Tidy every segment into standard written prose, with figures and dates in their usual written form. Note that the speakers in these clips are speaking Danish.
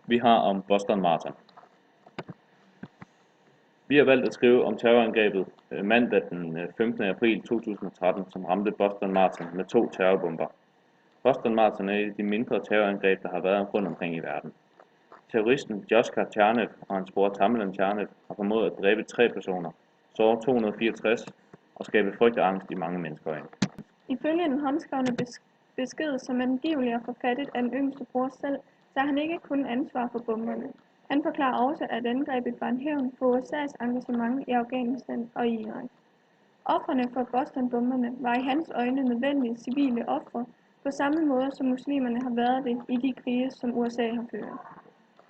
Vi har om Boston Marathon. Vi har valgt at skrive om terrorangrebet mandag den 15. april 2013, som ramte Boston Marathon med 2 terrorbomber. Boston Marathon er et af de mindre terrorangreb, der har været rundt omkring i verden. Terroristen Joshua Tsarnaev og hans bror Tamerlan Tsarnaev har formået at dræbe 3 personer, såre 264 og skabe frygt og angst i mange menneskeøjne. Ifølge den håndskrevne besked, som angiveligt er forfattet af den yngste bror selv, tager han ikke kun ansvar for bomberne. Han forklarer også, at angrebet var en hævn for USA's engagement i Afghanistan og i Irak. Ofrene for Boston-bomberne var i hans øjne nødvendige civile ofre, på samme måde som muslimerne har været det i de krige, som USA har ført.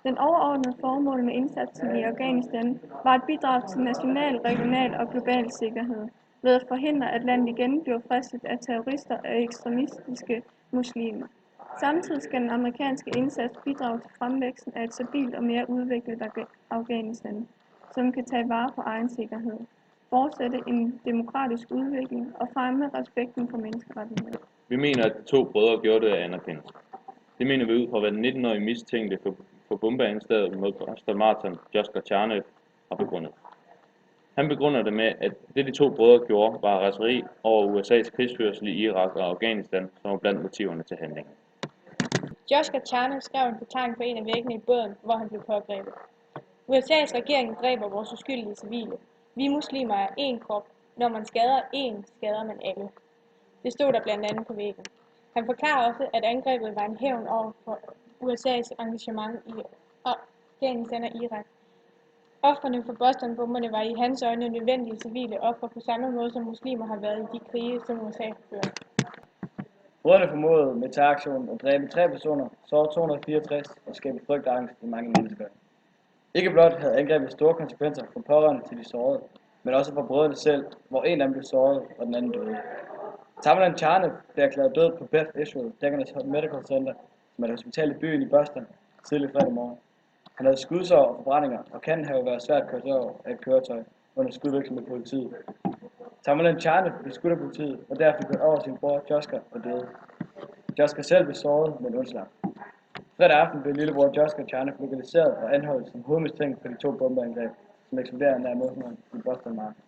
Den overordnede formål med indsatsen i Afghanistan var et bidrag til national, regional og global sikkerhed, ved at forhindre, at landet igen bliver fristet af terrorister og ekstremistiske muslimer. Samtidig skal den amerikanske indsats bidrage til fremvæksten af et stabilt og mere udviklet Afghanistan, som kan tage vare på egen sikkerhed, fortsætte en demokratisk udvikling og fremme respekten for menneskerettigheder. Vi mener, at de 2 brødre gjorde det af anerkendelse. Det mener vi ud fra, hvad den 19-årige mistænkte for bombeanslaget mod Boston Marathon, Joshua Tsarnaev, har begrundet. Han begrunder det med, at det de 2 brødre gjorde, var raseri over USA's krigsførsel i Irak og Afghanistan, som var blandt motiverne til handlingen. Joshua Tsarnaev skrev en forklaring på en af væggene i båden, hvor han blev pågrebet. USA's regering dræber vores uskyldige civile. Vi muslimer er én krop. Når man skader én, skader man alle. Det stod der blandt andet på væggen. Han forklarer også, at angrebet var en hævn over for USA's engagement i Afghanistan og Irak. Ofrene for Boston-bomberne var i hans øjne nødvendige civile ofre på samme måde som muslimer har været i de krige, som USA har ført. Brødrene formåede med terroraktionen at dræbe 3 personer, såre 264 og skabe frygt og angst i mange mennesker. Ikke blot havde angrebet store konsekvenser for pårørende til de sårede, men også for brødrene selv, hvor en af dem blev såret og den anden døde. Tamerlan Tsarnaev blev erklæret død på Beth Israel Deaconess Medical Center, som er et hospital i byen i Boston, tidlig fredag morgen. Han havde skudsår og forbrændinger og kan have været svært kørt over af et køretøj under skudveksling med politiet. Tamerlan Tsarnaev blev skudt af politiet og derfor kørt over sin bror Joshua og døde. Joshua selv blev såret, men undslap. Fredag aften blev lillebror Joshua Tsarnaev lokaliseret og anholdt som hovedmistænkt for de 2 bombeangreb, som eksploderede nær motorvejen i Boston Marathon.